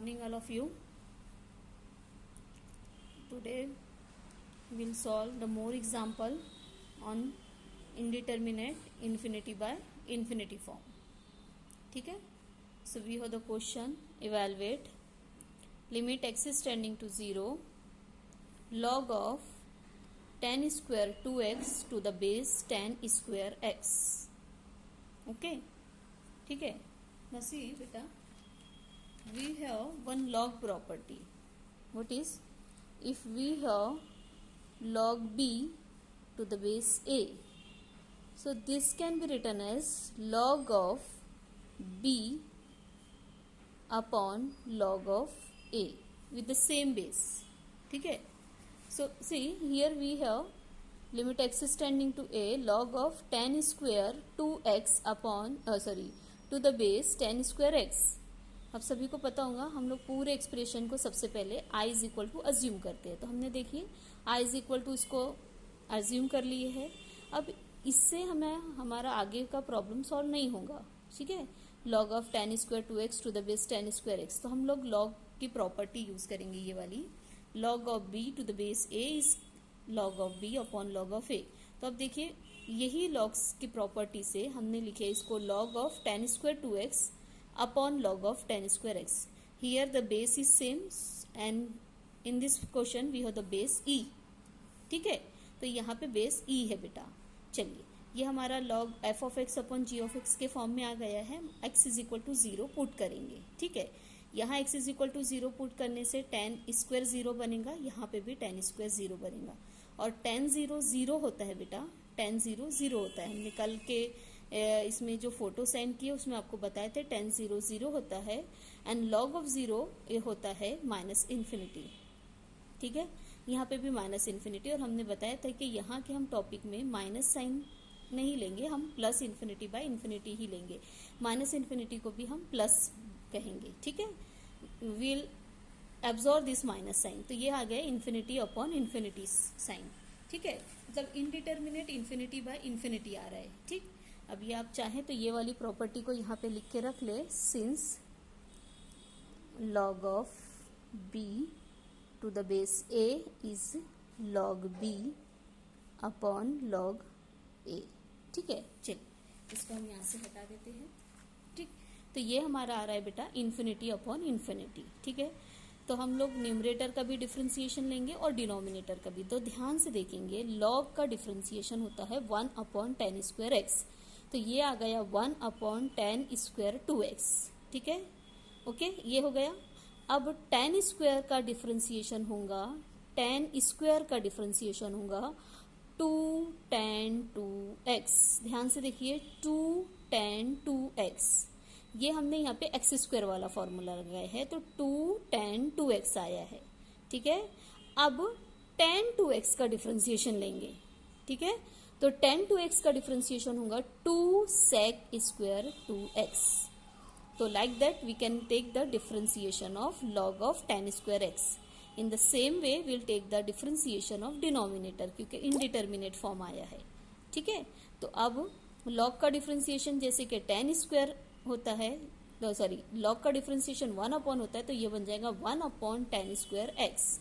morning all of you. Today we'll solve the more example on indeterminate infinity by infinity form. ठीक है. So we have the question. Evaluate limit x is tending to 0 log of tan square 2x to the base tan square x. Okay. ठीक है. Now see beta, we have one log property. What is? If we have log b to the base a, so this can be written as log of b upon log of a with the same base. ठीक है. So see here we have limit x is tending to a log of tan square 2x upon to the base tan square x. अब सभी को पता होगा हम लोग पूरे एक्सप्रेशन को सबसे पहले i is equal to assume करते हैं. तो हमने देखिए i इज इक्वल टू इसको अज्यूम कर लिए है. अब इससे हमें हमारा आगे का प्रॉब्लम सॉल्व नहीं होगा. ठीक है. log of tan square 2x to the base tan square x. तो हम लोग log की प्रॉपर्टी यूज करेंगे ये वाली. log of b to the base a is log of b upon log of a. तो अब देखिए यही लॉग्स की प्रॉपर्टी से हमने लिखे इसको log of tan square 2x upon log of tan square x. Here the base is same and in this question we have the base e. ठीक है. तो यहाँ पे बेस e है बेटा. चलिए ये हमारा log f of x upon g of x के फॉर्म में आ गया है. x is equal to 0 put करेंगे. ठीक है. यहाँ x is equal to 0 put करने से tan स्क्वायर 0 बनेगा. यहाँ पे भी tan स्क्वायर 0 बनेगा. और tan 0 0 होता है बेटा. tan 0 0 होता है. हमने कल के इसमें जो फोटो सेंड किए उसमें आपको बताए थे tan 0 0 होता है एंड log ऑफ 0 ये होता है माइनस इन्फिनिटी. ठीक है. यहाँ पे भी माइनस इन्फिनिटी. और हमने बताया था कि यहाँ के हम टॉपिक में माइनस साइन नहीं लेंगे, हम प्लस इन्फिनिटी बाय इन्फिनिटी ही लेंगे. माइनस इन्फिनिटी को भी हम प्लस कहेंगे. ठीक है. Will absorb this minus sign. तो ये आ गया इन्फिनिटी अपॉन इन्फिनिटी साइन. ठीक है. मतलब इनडिटर्मिनेट इन्फिनिटी बाय इन्फिनिटी आ रहा है. ठीक. अभी आप चाहें तो ये वाली प्रॉपर्टी को यहाँ पे लिख के रख ले. Since log of b to the base a is log b upon log a. ठीक है. चलिए इसको हम यहाँ से हटा देते हैं. ठीक. तो ये हमारा आ रहा है बेटा इन्फिनिटी अपॉन इन्फिनिटी. ठीक है. तो हम लोग न्यूमरेटर का भी डिफ्रेंसिएशन लेंगे और डिनोमिनेटर का भी. तो ध्यान से देखेंगे log का डिफ्रेंसिएशन होता है 1 अपॉन tan स्क्वायर एक्स. तो ये आ गया 1 अपॉन tan स्क्वायर 2x. ठीक है. ओके. ये हो गया. अब tan स्क्वायर का डिफरेंशिएशन होगा, tan स्क्वायर का डिफरेंशिएशन होगा 2 tan 2x. ध्यान से देखिए 2 tan 2x. ये हमने यहाँ पे x स्क्वायर वाला फॉर्मूला लगाया है तो 2 tan 2x आया है. ठीक है. अब tan 2x का डिफरेंशिएशन लेंगे. ठीक है. तो tan 2x का डिफरेंशिएशन होगा 2 sec स्क्वायर 2x. तो like that we can take the differentiation of log of tan square x. In the same way will take the differentiation of denominator क्योंकि indeterminate form आया है. ठीक है. तो अब log का डिफरेंशिएशन जैसे कि tan स्क्वायर होता है, log का डिफरेंशिएशन 1 अपॉन होता है तो ये बन जाएगा 1 अपॉन tan स्क्वायर x.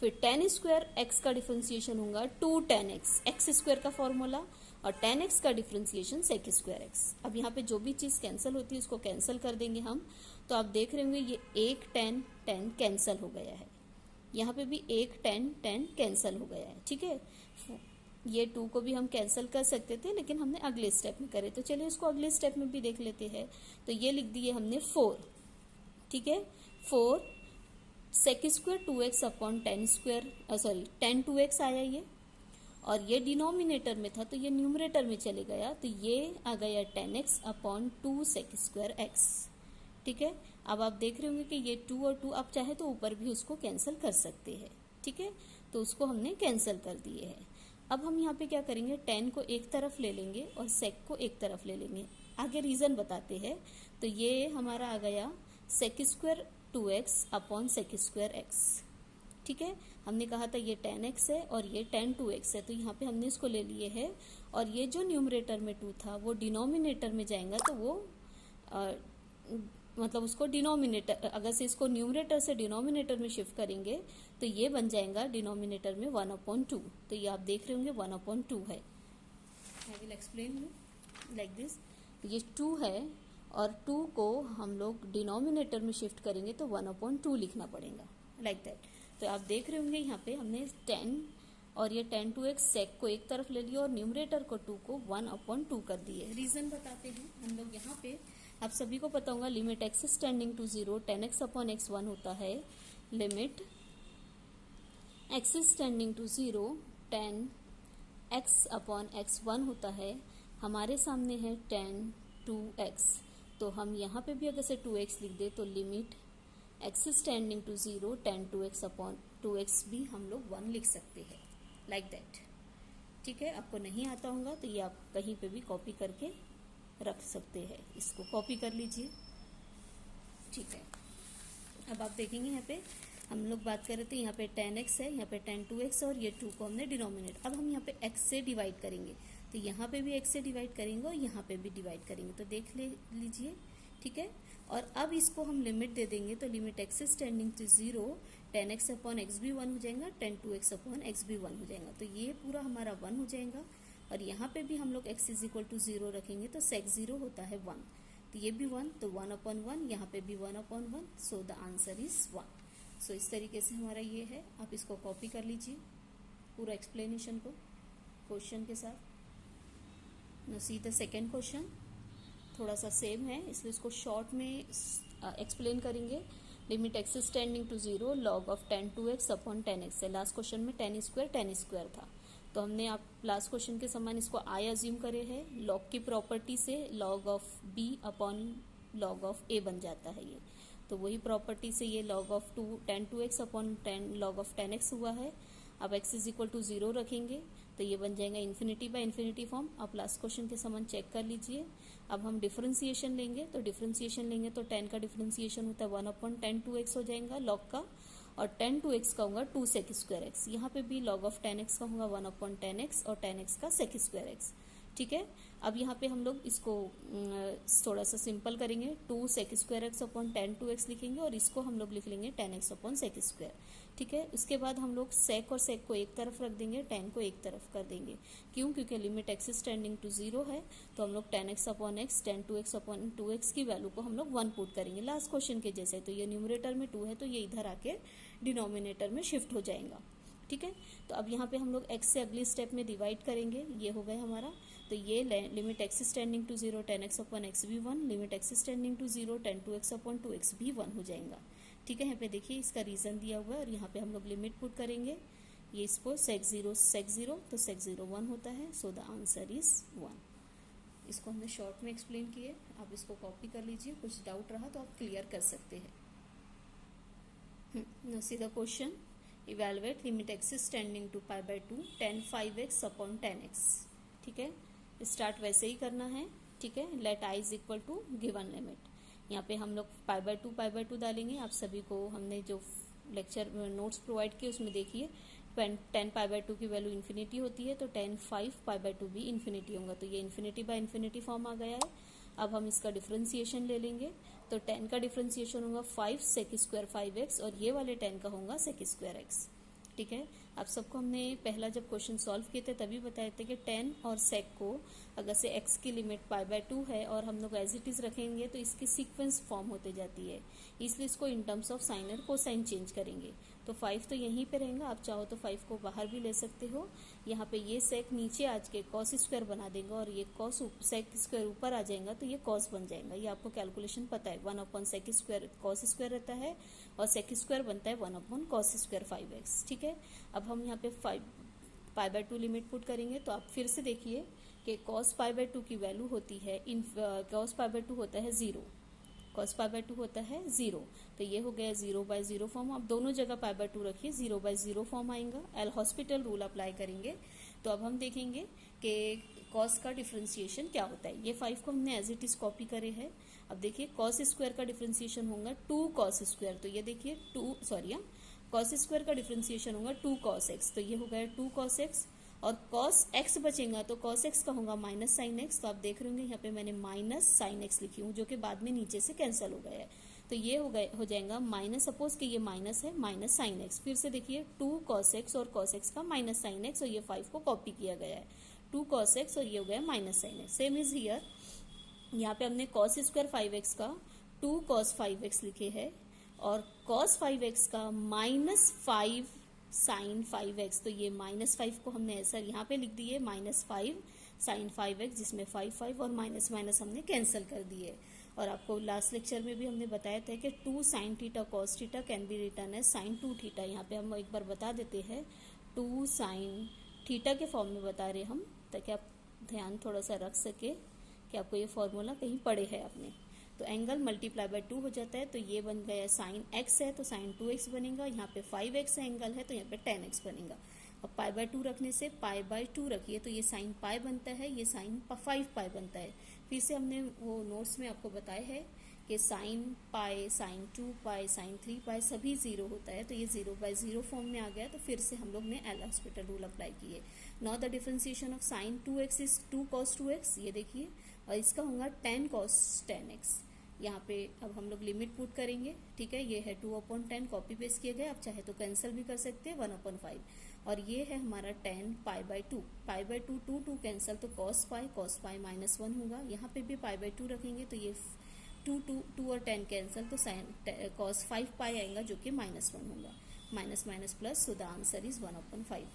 फिर tan स्क्वायर x का डिफरेंशिएशन होगा 2 tan x स्क्वायर का फॉर्मूला. और tan x का डिफरेंशिएशन sec स्क्वायर x. अब यहाँ पे जो भी चीज कैंसिल होती है उसको कैंसिल कर देंगे हम. तो आप देख रहे होंगे ये एक tan कैंसिल हो गया है. यहाँ पे भी एक tan कैंसिल हो गया है. ठीक है. ये 2 को भी हम कैंसिल कर सकते थे लेकिन हमने अगले स्टेप में करे. तो चलिए उसको अगले स्टेप में भी देख लेते हैं. तो ये लिख दिए हमने 4. ठीक है. 4 sec square 2x upon tan 2x आया ये. और ये डिनोमिनेटर में था तो ये न्यूमरेटर में चले गया तो ये आ गया tan x upon 2 sec square x. ठीक है. अब आप देख रहे होंगे कि ये 2 और 2 आप चाहे तो ऊपर भी उसको कैंसिल कर सकते हैं. ठीक है. तो उसको हमने कैंसिल कर दिए है. अब हम यहाँ पे क्या करेंगे, tan को एक तरफ ले लेंगे और sec को एक तरफ ले लेंगे. आगे रीजन बताते हैं. तो ये हमारा आ गया sec square 2x upon sec square x. ठीक है. हमने कहा था ये tan x है और ये tan 2x है तो यहाँ पे हमने इसको ले लिए है. और ये जो न्यूमरेटर में 2 था वो डिनोमिनेटर में जाएगा तो वो मतलब उसको डिनोमिनेटर, अगर से इसको न्यूमरेटर से डिनोमिनेटर में शिफ्ट करेंगे तो ये बन जाएगा डिनोमिनेटर में 1/2। तो ये आप देख रहे होंगे 1/2 है। I will explain you like this. ये 2 है और 2 को हम लोग डिनोमिनेटर में शिफ्ट करेंगे तो 1/2 लिखना पड़ेगा, लाइक दैट। तो आप देख रहे होंगे यहाँ पे हमने 10 और ये 10 सेक को एक तरफ ले लिया और न्यूमरेटर को 2 को 1/2 कर दिए। रीजन बताते हैं हम लोग यहाँ पे। आप सभी को पता होगा limit x tending to 0 10x/x 1 होता है। Limit x tending to 0 10x/x 1 होता है। हमारे सामने है 10 2x, तो हम यहाँ पे भी अगर से 2x लिख दे तो limit x tending to 0 10 2x/2x भी हम लोग 1 लिख सकते हैं, लाइक दैट। ठीक है, आपको नहीं आता होगा तो ये आप कहीं पे भी कॉपी करके रख सकते हैं। इसको कॉपी कर लीजिए, ठीक है। अब आप देखेंगे यहाँ पे हम लोग बात कर रहे थे, यहाँ पे 10x है, यहाँ पे 10 2x और ये 2 को हमने डिनोमिनेट। अब हम यहाँ पे x से डिवाइड करेंगे, तो यहाँ पे भी x से डिवाइड करेंगे और यहाँ पे भी डिवाइड करेंगे, तो देख लीजिए, ठीक है। और अब इसको हम लिमिट दे देंगे, तो limit x tending to 0 10x/x भी 1 हो जाएगा, 10 2x/x भी 1 हो जाएगा, तो ये पूरा हमारा 1 हो जाएगा। और यहाँ पे भी हम लोग x = 0 रखेंगे तो sec 0 होता है 1, तो ये भी 1, तो 1/1, यहाँ पे भी 1/1, सो द आंसर इज 1। सो इस तरीके से हमारा ये है। आप इसको कॉपी कर लीजिए पूरा एक्सप्लेनेशन को क्वेश्चन के साथ। No see the second question, थोड़ा सा सेम है इसलिए इसको शॉर्ट में एक्सप्लेन करेंगे। Limit x tending to 0 log of 10 2x/10x है। लास्ट क्वेश्चन में 10² था, तो हमने आप लास्ट क्वेश्चन के समान इसको आई अज्यूम करे है। log की प्रॉपर्टी से log of b/log of a बन जाता है ये, तो वही प्रॉपर्टी से ये log of 10 2x/10 log of 10x हुआ है। अब x = 0 रखेंगे तो ये बन जाएगा इन्फिनिटी फॉर्म। आप लास्ट क्वेश्चन के समान चेक कर लीजिए। अब हम डिफरेंशिएशन लेंगे, तो डिफरेंशिएशन लेंगे तो 10 का डिफरेंशिएशन होता है 1/10 2x हो जाएगा log का, और 10 2x का होगा 2 sec²x। यहाँ पे भी log of 10x का होगा 1/10x और 10x का sec²x, ठीक है। अब यहाँ पे हम लोग इसको थोड़ा सा सिंपल करेंगे, 2 sec²x/10 2x लिखेंगे और इसको हम लोग लिख लेंगे 10x/sec², ठीक है। उसके बाद हम लोग sec और sec को एक तरफ रख देंगे, 10 को एक तरफ कर देंगे। क्यों? क्योंकि लिमिट x टेंडिंग टू 0 है, तो हम लोग 10x/x 10 2x/2x की वैल्यू को हम लोग 1 पुट करेंगे लास्ट क्वेश्चन के जैसे। तो ये न्यूमरेटर में 2 है तो ये इधर आके डिनोमिनेटर में शिफ्ट हो जाएगा, ठीक है। तो अब यहाँ पे हम लोग x से अगली स्टेप में डिवाइड करेंगे, ये हो गया हमारा। तो ये limit x tending to 0 10x/x भी 1, limit x tending to 0 10 2x/2x भी 1 हो जाएगा, ठीक है। यहाँ पे देखिए इसका रीजन दिया हुआ है और यहाँ पे हम लोग लिमिट पुट करेंगे। ये इसको sec 0 तो sec 0 1 होता है, सो द आंसर इज 1। इसको हमने शॉर्ट में एक्सप्लेन किए, आप इसको कॉपी कर लीजिए। कुछ डाउट रहा तो आप क्लियर कर सकते हैं। Now see the question, evaluate limit x tending to π/2 10 5x/10x, ठीक है। स्टार्ट वैसे ही करना है, ठीक है। Let i = given limit. यहाँ पे हम लोग π/2 डालेंगे। आप सभी को हमने जो लेक्चर नोट्स प्रोवाइड किए उसमें देखिए 10 π/2 की वैल्यू इन्फिनिटी होती है, तो 10 5 π/2 भी इन्फिनिटी होगा, तो ये इन्फिनिटी फॉर्म आ गया है। अब हम इसका डिफरेंशिएशन ले लेंगे, तो 10 का डिफरेंशिएशन होगा 5 sec² 5x और ये वाले 10 का होगा sec²x, ठीक है। आप सबको हमने पहला जब क्वेश्चन सॉल्व किए थे तभी बताए थे कि 10 और sec को अगर से x की लिमिट π/2 है और हम लोग एज इट इज रखेंगे तो इसकी सीक्वेंस फॉर्म होते जाती है, इसलिए इसको इन टर्म्स ऑफ साइन और कोसाइन चेंज करेंगे। तो 5 तो यहीं पे रहेगा, आप चाहो तो 5 को बाहर भी ले सकते हो। यहाँ पे ये sec नीचे आज के cos² बना देगा और ये cos sec² ऊपर आ जाएगा तो ये cos बन जाएगा। ये आपको कैलकुलेशन पता है, 1/sec² cos² रहता है और sec² बनता है 1/cos² 5x, ठीक है। अब हम यहाँ पे π/2 लिमिट पुट करेंगे, तो आप फिर से देखिए कि cos π/2 की वैल्यू होती है cos π/2 होता है 0, cos π/2 होता है 0, तो ये हो गया 0/0 फॉर्म। आप दोनों जगह π/2 रखिए, 0/0 फॉर्म आएगा। एल हॉस्पिटल रूल अप्लाई करेंगे, तो अब हम देखेंगे कि cos का डिफरेंशिएशन क्या होता है। ये 5 को हमने एज इट इज कॉपी करे है। अब देखिए cos² का डिफरेंशिएशन होगा 2 cos², तो ये देखिए cos² का डिफरेंशिएशन होगा 2 cos x, तो ये हो गया 2 cos x और कॉस एक्स बचेगा तो कॉस एक्स का होगा माइनस साइन एक्स। तो आप देख रहे होंगे यहाँ पे मैंने माइनस साइन एक्स लिखी हूँ, जो कि बाद में नीचे से कैंसिल हो गया है। तो ये हो जाएगा माइनस, सपोज कि ये माइनस है, माइनस साइन एक्स। फिर से देखिए 2 कॉस एक्स और कॉस एक्स का माइनस साइन एक्स, और ये 5 को कॉपी किया गया है, 2 कॉस एक्स और ये हो गया minus sine x. Same is here, यहाँ पे हमने कॉस स्क्वायर 5x का 2 कॉस 5x लिखे है, और कॉस 5x का माइनस 5 साइन 5x। तो ये माइनस 5 को हमने ऐसा यहाँ पे लिख दिए, माइनस 5 साइन 5x, जिसमें 5 5 और माइनस माइनस हमने कैंसिल कर दिए। और आपको लास्ट लेक्चर में भी हमने बताया था कि 2 sine theta cos theta can be return as sine 2 theta. यहाँ पे हम एक बार बता देते हैं, 2 साइन थीटा के फॉर्म में बता रहे हम, ताकि आप ध्यान थोड़ा सा रख सके कि आपको ये फॉर्मूला कहीं पढ़े है आपने। तो एंगल मल्टीप्लाई बाय 2 हो जाता है, तो ये बन गया साइन x है तो साइन 2x बनेगा। यहाँ पे 5x एंगल है तो यहाँ पे 10x बनेगा। अब पाई बाय 2 रखने से पाई बाय 2 रखिए तो ये साइन पाई बनता है, ये साइन 5 पाई बनता है। फिर से हमने वो नोट्स में आपको बताया है कि साइन पाई, साइन 2 पाई, साइन 3 पाई सभी 0 होता है, तो ये 0/0 फॉर्म में आ गया। तो फिर से हम लोग ने एल हॉस्पिटल रूल अप्लाई किए। Now the differentiation of sine 2x is 2 cos 2x, ये देखिए, और इसका होगा 10 cos 10x। यहाँ पे अब हम लोग लिमिट पुट करेंगे, ठीक है। ये है 2/10, कॉपी पेस्ट किया गया। आप चाहे तो कैंसिल भी कर सकते हैं, 1/5। और ये है हमारा 10 pi by 2, pi by 2 2 cancel, तो cos पाई -1 होगा। यहाँ पे भी पाई बाय 2 रखेंगे तो ये 2 और 10 कैंसिल, तो साइन cos 5 पाई आएगा, जो कि -1 होगा। Minus minus plus, so the answer is 1/5।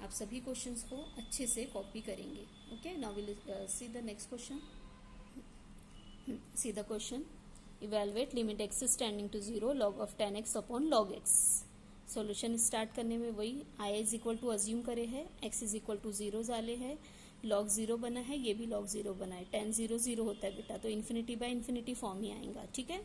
आप सभी क्वेश्चंस को अच्छे से कॉपी करेंगे। Okay, now will see the next question. See the question. Evaluate limit x is tending to 0 log of 10x upon log x. Solution start करने में वही i is equal to assume करे है, x is equal to 0 डाले है, log 0 बना है, ये भी log 0 बना है। 10 0 0 होता है बेटा, तो इन्फिनिटी बाय इन्फिनिटी फॉर्म ही आएगा, ठीक है।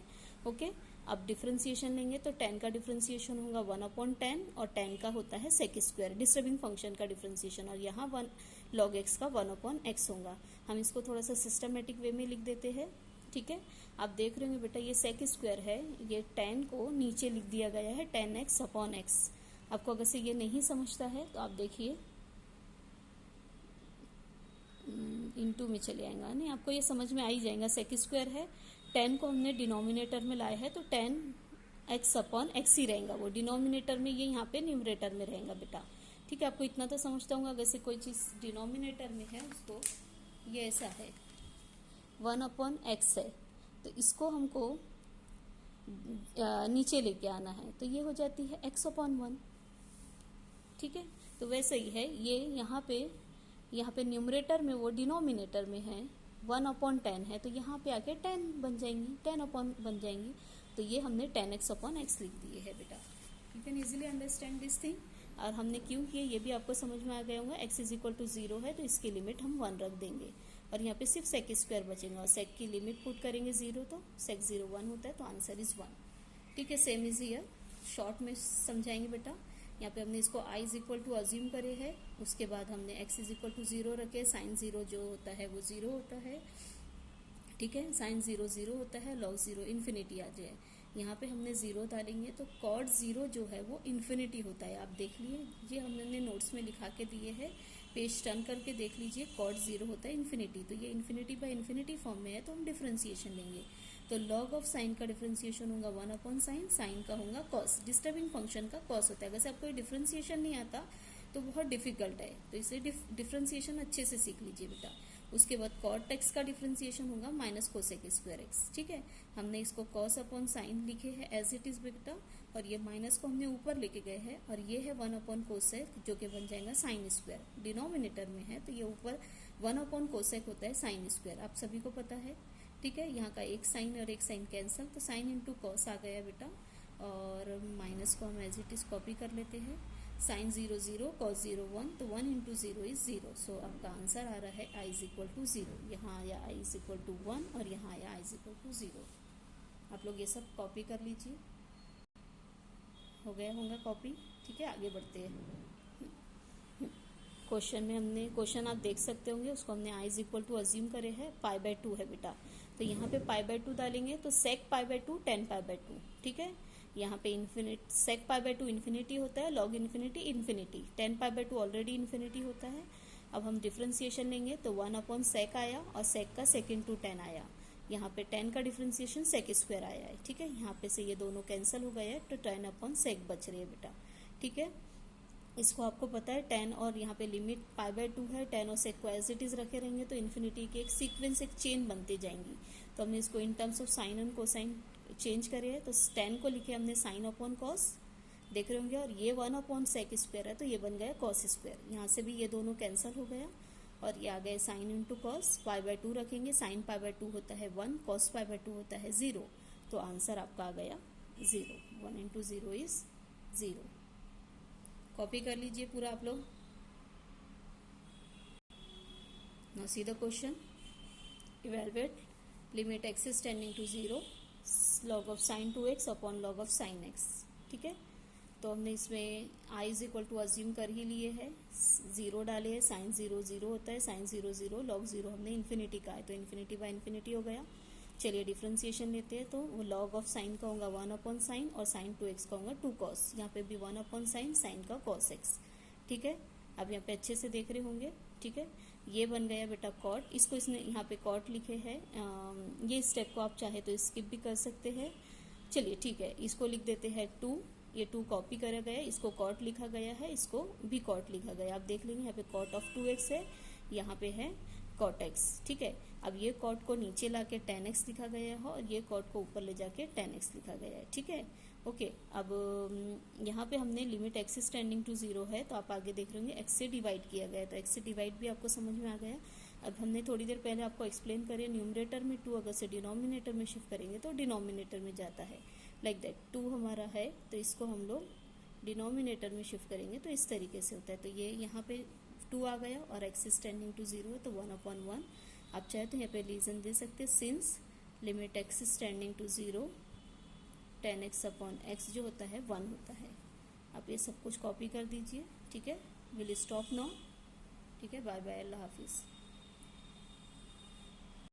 ओके, अब डिफरेंशिएशन लेंगे तो 10 का डिफरेंशिएशन होगा 1/10, और 10 का होता है सेक स्क्वायर, डिस्टर्बिंग फंक्शन का डिफरेंशिएशन, और यहाँ 1 log x का 1/x होगा। हम इसको थोड़ा सा सिस्टमेटिक वे में लिख देते हैं, ठीक है। आप देख रहे होंगे बेटा, ये सेक स्क्वायर है, ये 10 को नीचे लिख दिया गया है 10x अपॉन x। आपको अगर से ये नहीं समझता है तो आप देखिए इनटू में चले आएगा, नहीं आपको ये समझ में आ ही जाएगा। सेक स्क्वायर है, 10 को हमने डिनोमिनेटर में लाया है, तो 10x अपॉन x ही रहेगा, वो डिनोमिनेटर में, ये यहाँ पे न्यूमरेटर में रहेगा बेटा, ठीक है। आपको इतना तो समझता हूँ, अगर से कोई चीज़ डिनोमिनेटर में है उसको, ये ऐसा है 1/x है, तो इसको हमको नीचे लेके आना है, तो ये हो जाती है x/1, ठीक है। तो वैसे ही है ये, यहाँ पे न्यूमरेटर में वो डिनोमिनेटर में है 1/10 है, तो यहाँ पे आके 10 बन जाएंगी, 10 बन जाएंगी। तो ये हमने 10x/x लिख दिए है बेटा। You can easily understand this thing. और हमने क्यों किए ये भी आपको समझ में आ गया होगा। x इज इक्वल टू 0 है तो इसकी लिमिट हम 1 रख देंगे, और यहाँ पे सिर्फ सेक स्क्वायर बचेगा, और सेक की लिमिट पुट करेंगे 0, तो सेक 0 1 होता है, तो आंसर इज 1, ठीक है। सेम इज हियर, शॉर्ट में समझाएंगे बेटा। यहाँ पे हमने इसको i is equal to assume करे है, उसके बाद हमने x इज इक्वल टू 0 रखे, साइन 0 जो होता है वो 0 होता है, ठीक है। साइन 0 0 होता है, log 0 इन्फिनिटी आ जाए। यहाँ पे हमने 0 डालेंगे तो cot 0 जो है वो इन्फिनिटी होता है। आप देख लिए, ये हमने नोट्स में लिखा के दिए है, पेज टर्न करके देख लीजिए। cot 0 होता है इन्फिनिटी, तो ये इन्फिनिटी बाय इन्फिनिटी फॉर्म में है, तो हम डिफरेंशिएशन लेंगे। तो log ऑफ साइन का डिफरेंशिएशन होगा 1/sin, साइन का होगा cos, डिस्टर्बिंग फंक्शन का cos होता है। अगर आपको डिफरेंशिएशन नहीं आता तो बहुत डिफिकल्ट है, तो इसे डिफरेंशिएशन अच्छे से सीख लीजिए बेटा। उसके बाद cot x का डिफरेंशिएशन होगा माइनस कोसेक स्क्वायर x, ठीक है। हमने इसको cos/sin लिखे हैं एज इट इज बेटा, और ये माइनस को हमने ऊपर लेके गए हैं, और ये है 1/कोसेक जो कि बन जाएगा साइन स्क्वायर, डिनोमिनेटर में है, तो ये ऊपर 1/कोसेक होता है साइन स्क्वायर, आप सभी को पता है, ठीक है। यहाँ का एक साइन और एक साइन कैंसल, तो साइन इंटू कॉस आ गया बेटा, और माइनस को हम एज इट इज कॉपी कर लेते हैं। साइन 0 0, cos 0 1, तो 1 इंटू 0 इज 0। सो आपका आंसर आ रहा है i इज इक्वल टू 0। यहाँ आया i इज इक्वल टू 1, और यहाँ आया i इज इक्वल टू 0। आप लोग ये सब कॉपी कर लीजिए, हो गया होगा कॉपी, ठीक है। आगे बढ़ते हैं। क्वेश्चन में हमने, क्वेश्चन आप देख सकते होंगे, उसको हमने i is equal to assume करे है, π/2 है बेटा। तो यहाँ पे π/2 डालेंगे तो sec π/2 10 π/2, ठीक है। यहाँ पे infinite sec pi by 2 infinity होता है, log infinity infinity, 10 pi by 2 already infinity होता है। अब हम डिफ्रेंसिएशन लेंगे तो 1 अपॉन सेक आया और सेक का सेक इंटू 10 आया। यहाँ पे 10 का डिफ्रेंसिएशन सेक स्क्वायर आया है, ठीक है। यहाँ पे से ये दोनों कैंसिल हो गए हैं तो 10 अपॉन सेक बच रही है बेटा, ठीक है। इसको आपको पता है 10 और यहाँ पे लिमिट पाई बाय 2 है, 10 और सेक को एज इट इज रखे रहेंगे तो इन्फिनिटी की एक सीक्वेंस, एक चेन बनती जाएंगी। तो हमने इसको in terms of sine and cosine change करे है, तो 10 को लिखे हमने साइन अपॉन कॉस, देख रहे होंगे, और ये 1 अपॉन सेक स्क्वायर है तो ये बन गया कॉस स्क्वायर। यहाँ से भी ये दोनों कैंसिल हो गया और ये आ गए sine into cos, pi by 2 रखेंगे, साइन पाई बाय 2 होता है 1, कॉस पाई बाय 2 होता है 0, तो आंसर आपका आ गया 0। 1 इंटू 0 इज 0। कॉपी कर लीजिए पूरा आप लोग। Now see the question, evaluate limit x is tending to 0 log of sine 2x upon log of sine x, ठीक है। तो हमने इसमें i is equal to assume कर ही लिए है, 0 डाले है, साइन 0 0 होता है, साइन 0 0, log 0 हमने इन्फिनिटी का है तो इन्फिनिटी बाय इन्फिनिटी हो गया। चलिए डिफ्रेंसिएशन लेते हैं, तो वो log ऑफ साइन का होगा 1 अपॉन साइन और साइन 2x का होगा 2 कॉस, यहाँ पे भी 1 अपॉन साइन, साइन का कॉस x, ठीक है। अब यहाँ पे अच्छे से देख रहे होंगे, ठीक है। ये बन गया बेटा कॉट, इसको इसने यहाँ पे कॉट लिखे है, ये स्टेप को आप चाहे तो स्किप भी कर सकते हैं। चलिए ठीक है, इसको लिख देते हैं 2, ये 2 कॉपी करा गया, इसको कॉट लिखा गया है, इसको भी कॉट लिखा गया। आप देख लेंगे यहाँ पे कॉट ऑफ 2x है, यहाँ पे है कॉट x, ठीक है। अब ये कॉट को नीचे लाके tan x लिखा गया है और ये कॉट को ऊपर ले जाके tan x लिखा गया है, ठीक है। ओके, अब यहाँ पे हमने limit x is tending to 0 है तो आप आगे देख रहे होंगे x से डिवाइड किया गया है, तो x से डिवाइड भी आपको समझ में आ गया। अब हमने थोड़ी देर पहले आपको एक्सप्लेन करे, न्यूमरेटर में 2 अगर से डिनोमिनेटर में शिफ्ट करेंगे तो डिनोमिनेटर में जाता है, लाइक दैट। 2 हमारा है तो इसको हम लोग डिनोमिनेटर में शिफ्ट करेंगे तो इस तरीके से होता है। तो ये यहाँ पे 2 आ गया और x इज टेंडिंग टू 0 है तो 1 अपॉन 1। आप चाहे तो यहाँ पे रीजन दे सकते हैं, since limit x is tending to 0 tan x upon x जो होता है 1 होता है। आप ये सब कुछ कॉपी कर दीजिए, ठीक है। विल स्टॉप नाउ, ठीक है। बाय बाय, अल्लाह हाफिज़।